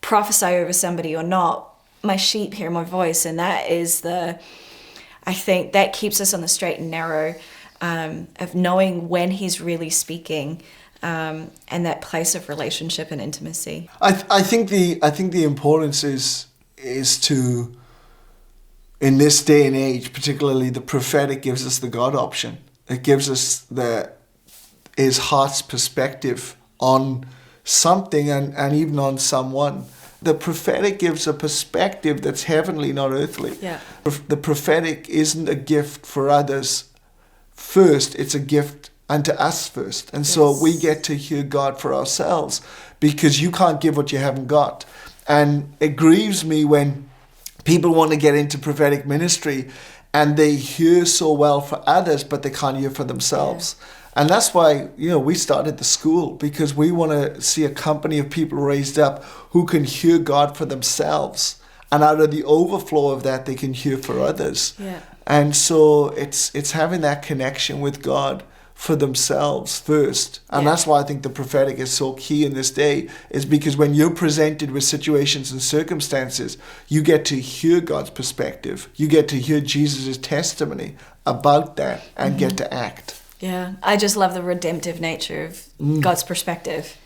prophesy over somebody or not. My sheep hear my voice, and that is I think that keeps us on the straight and narrow, of knowing when he's really speaking, and that place of relationship and intimacy. I think the importance is to, in this day and age, particularly, the prophetic gives us the God option. It gives us his heart's perspective on something, and even on someone. The prophetic gives a perspective that's heavenly, not earthly. Yeah. The prophetic isn't a gift for others first, it's a gift unto us first. And so we get to hear God for ourselves, because you can't give what you haven't got. And it grieves me when people want to get into prophetic ministry and they hear so well for others, but they can't hear for themselves. Yeah. And that's why, we started the school, because we want to see a company of people raised up who can hear God for themselves. And out of the overflow of that, they can hear for others. Yeah. And so it's having that connection with God for themselves first. And that's why I think the prophetic is so key in this day, is because when you're presented with situations and circumstances, you get to hear God's perspective. You get to hear Jesus' testimony about that and get to act. Yeah, I just love the redemptive nature of God's perspective.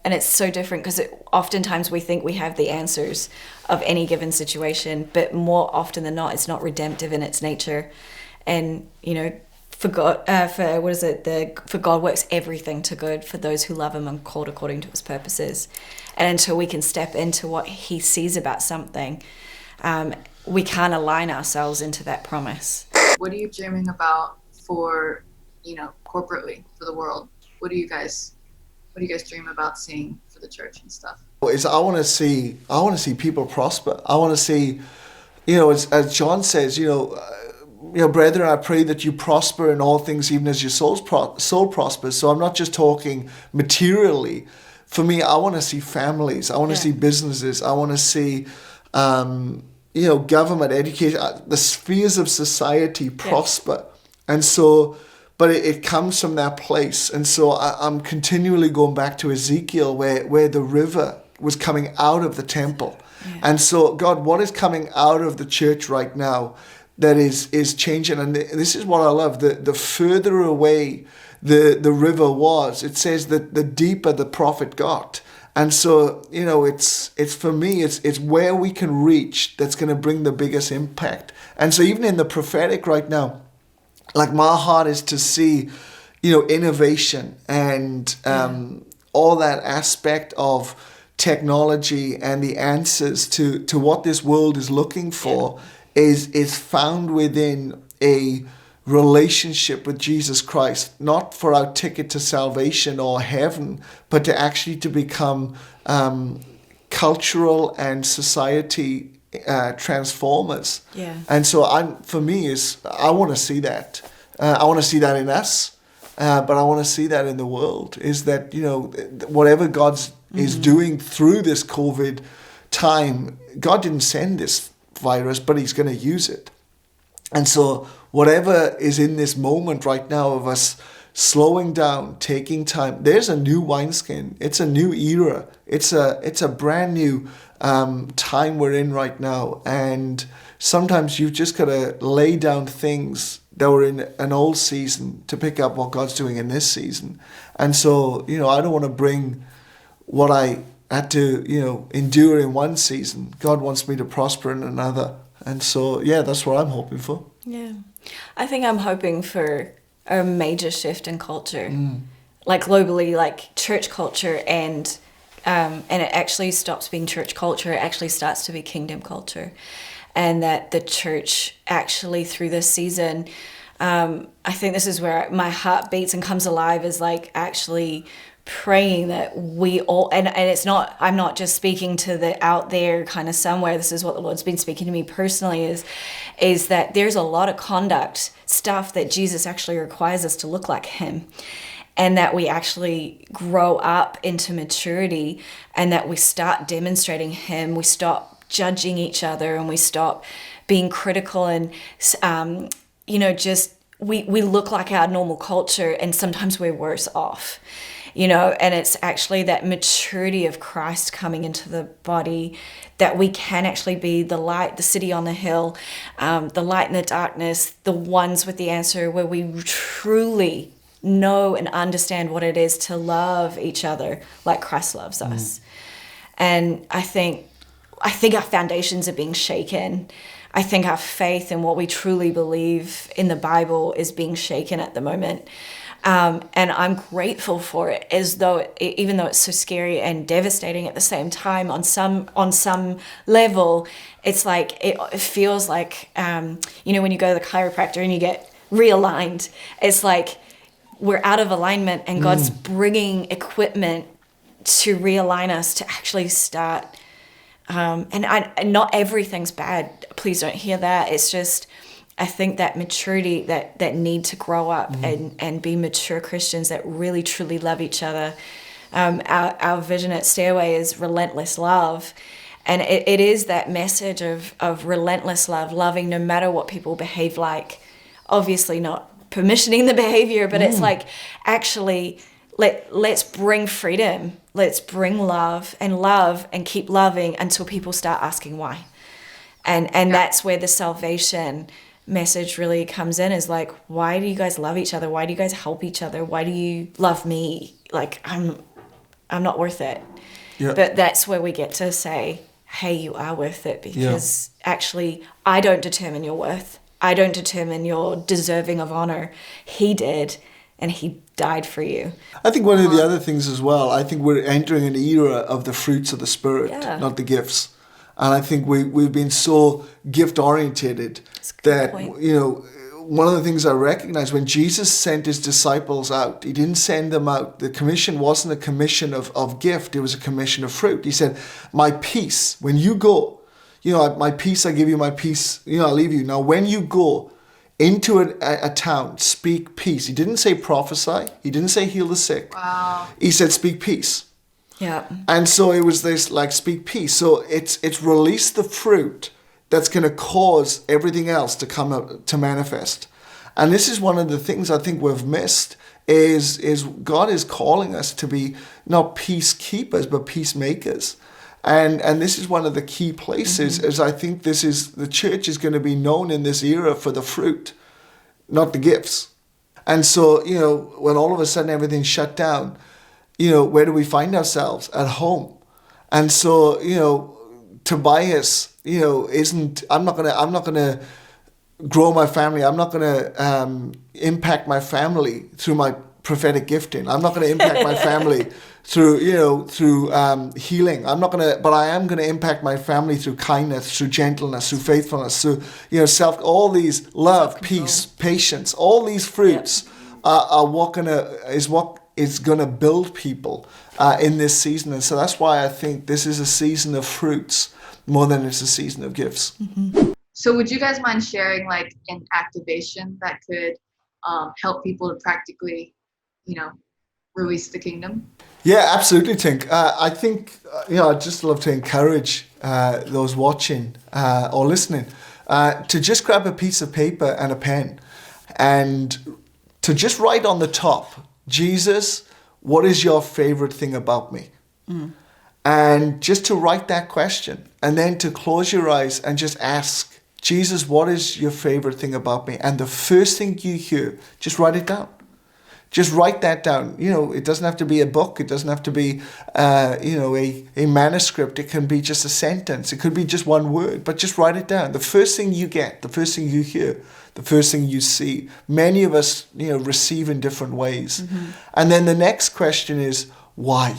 And it's so different, because oftentimes we think we have the answers of any given situation, but more often than not, it's not redemptive in its nature. and for God, for God works everything to good for those who love him and called according to his purposes. And until we can step into what he sees about something, we can't align ourselves into that promise. What are you dreaming about for, corporately for the world? What do you guys dream about seeing for the church and stuff? I want to see people prosper. I want to see, as John says, brethren, I pray that you prosper in all things, even as your soul prospers. So I'm not just talking materially. For me, I want to see families. I want to see businesses. I want to see, government, education, the spheres of society prosper. And so, but it comes from that place. And so I'm continually going back to Ezekiel where the river was coming out of the temple. Yeah. And so, God, what is coming out of the church right now that is changing? And this is what I love. The further away the river was, it says that the deeper the prophet got. And so, it's for me, it's where we can reach that's going to bring the biggest impact. And so even in the prophetic right now, like my heart is to see, innovation and all that aspect of technology and the answers to what this world is looking for is found within a relationship with Jesus Christ, not for our ticket to salvation or heaven, but to actually to become cultural and society transformers. Yeah. And so I want to see that. I want to see that in us, but I want to see that in the world. Is that whatever God's is doing through this COVID time, God didn't send this virus, but He's going to use it. And so whatever is in this moment right now of us slowing down, taking time, there's a new wineskin. It's a new era. It's a brand new time we're in right now. And sometimes you've just got to lay down things that were in an old season to pick up what God's doing in this season. And so, I don't want to bring what I had to, endure in one season. God wants me to prosper in another. And so, that's what I'm hoping for. Yeah. I think I'm hoping for a major shift in culture, like globally, like church culture, and it actually stops being church culture. It actually starts to be kingdom culture, and that the church actually through this season, I think this is where my heart beats and comes alive, is like actually praying that we all, and it's not, I'm not just speaking to the out there kind of somewhere, this is what the Lord's been speaking to me personally, is that there's a lot of conduct stuff that Jesus actually requires us to look like him, and that we actually grow up into maturity, and that we start demonstrating him, we stop judging each other, and we stop being critical, and just we look like our normal culture, and sometimes we're worse off. And it's actually that maturity of Christ coming into the body, that we can actually be the light, the city on the hill, the light in the darkness, the ones with the answer, where we truly know and understand what it is to love each other like Christ loves us. And I think our foundations are being shaken. I think our faith in what we truly believe in the Bible is being shaken at the moment. And I'm grateful for it, even though it's so scary and devastating at the same time. On some level, it's like it feels like when you go to the chiropractor and you get realigned, it's like we're out of alignment, and God's bringing equipment to realign us to actually start. And not everything's bad. Please don't hear that. It's just, I think that maturity, that need to grow up and be mature Christians that really truly love each other. Our vision at Stairway is relentless love, and it is that message of relentless love, loving no matter what people behave like. Obviously not permissioning the behavior, but it's like actually let's bring freedom, let's bring love and keep loving until people start asking why, and that's where the salvation message really comes in, is like, why do you guys love each other? Why do you guys help each other? Why do you love me? Like, I'm not worth it. Yeah. But that's where we get to say, hey, you are worth it, because actually I don't determine your worth. I don't determine you're deserving of honor. He did, and he died for you. I think one of the other things as well, I think we're entering an era of the fruits of the Spirit, not the gifts. And I think we've been so gift-orientated that, you know, one of the things I recognize when Jesus sent his disciples out, he didn't send them out. The commission wasn't a commission of gift. It was a commission of fruit. He said, my peace, when you go, you know, my peace, I give you my peace, you know, I leave you. Now, when you go into a town, speak peace. He didn't say prophesy. He didn't say heal the sick. Wow. He said speak peace. Yeah. And so it was this like speak peace. So it's release the fruit that's going to cause everything else to come up, to manifest. And this is one of the things I think we've missed is God is calling us to be not peacekeepers, but peacemakers. And this is one of the key places is I think this is the church is going to be known in this era for the fruit, not the gifts. And so, you know, when all of a sudden everything's shut down, you know, where do we find ourselves? At home. And so, you know, Tobias, you know, I'm not gonna grow my family. I'm not gonna impact my family through my prophetic gifting. I'm not gonna impact my family through healing. But I am gonna impact my family through kindness, through gentleness, through faithfulness, through, you know, all these love, peace, patience, all these fruits are what is gonna build people in this season. And so that's why I think this is a season of fruits more than it's a season of gifts. So would you guys mind sharing like an activation that could help people to practically, you know, release the kingdom? Yeah, absolutely, Tink. I think, you know, I'd just love to encourage those watching or listening to just grab a piece of paper and a pen and to just write on the top, Jesus, what is your favorite thing about me? And just to write that question and then to close your eyes and just ask, Jesus, what is your favorite thing about me? And the first thing you hear, just write it down. Just write that down. You know, it doesn't have to be a book. It doesn't have to be, you know, a manuscript. It can be just a sentence. It could be just one word, but just write it down. The first thing you get, the first thing you hear, the first thing you see. Many of us, you know, receive in different ways. And then the next question is, why?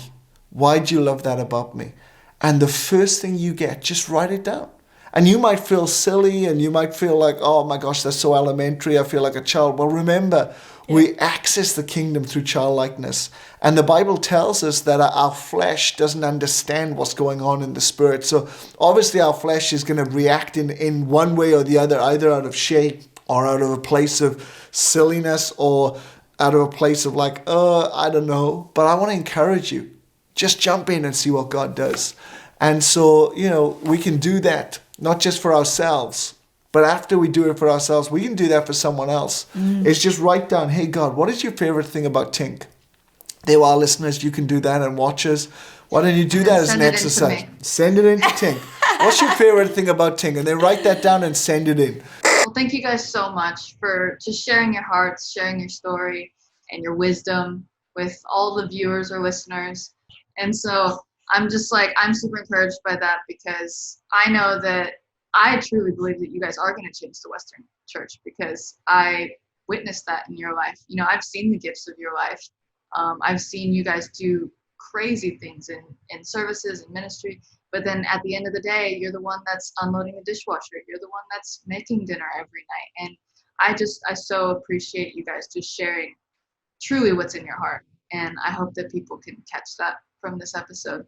Why do you love that about me? And the first thing you get, just write it down. And you might feel silly and you might feel like, oh my gosh, that's so elementary. I feel like a child. Well, remember, we access the kingdom through childlikeness. And the Bible tells us that our flesh doesn't understand what's going on in the spirit. So obviously our flesh is going to react in one way or the other, either out of shame or out of a place of silliness or out of a place of like, I don't know. But I want to encourage you. Just jump in and see what God does. And so, you know, we can do that, not just for ourselves, but after we do it for ourselves, we can do that for someone else. It's just write down, hey, God, what is your favorite thing about Tink? There are listeners, you can do that and watchers. Why don't you do that as an exercise? Send it in to Tink. What's your favorite thing about Tink? And then write that down and send it in. Well, thank you guys so much for just sharing your hearts, sharing your story and your wisdom with all the viewers or listeners. And so I'm super encouraged by that because I know that I truly believe that you guys are going to change the Western church because I witnessed that in your life. You know, I've seen the gifts of your life. I've seen you guys do crazy things in services and ministry, but then at the end of the day, you're the one that's unloading the dishwasher. You're the one that's making dinner every night. And I so appreciate you guys just sharing truly what's in your heart. And I hope that people can catch that from this episode.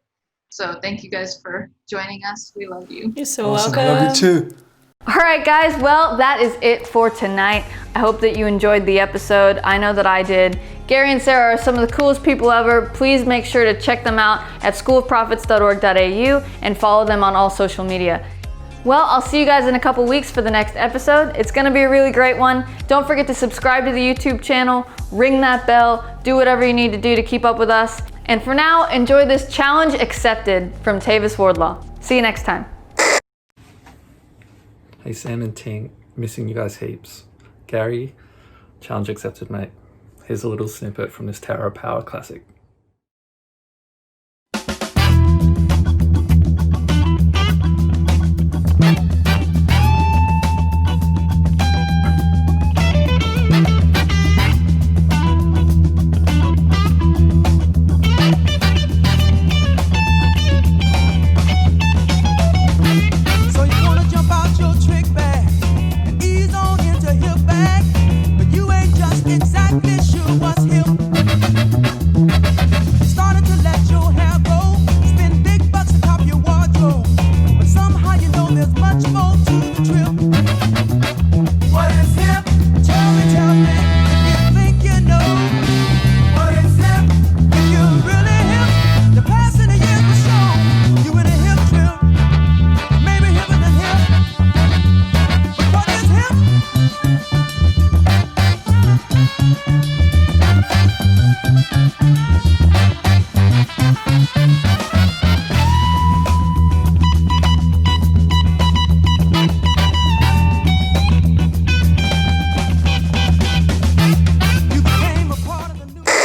So thank you guys for joining us. We love you. You're so Awesome. welcome. Love you too. All right, guys. Well, that is it for tonight. I hope that you enjoyed the episode. I know that I did. Gary and Sarah are some of the coolest people ever. Please make sure to check them out at schoolofprophets.org.au and follow them on all social media. Well, I'll see you guys in a couple weeks for the next episode. It's going to be a really great one. Don't forget to subscribe to the YouTube channel, ring that bell, do whatever you need to do to keep up with us. And for now, enjoy this challenge accepted from Tavis Wardlaw. See you next time. Hey Sam and Tink, missing you guys heaps. Gary, challenge accepted, mate. Here's a little snippet from this Tower of Power classic.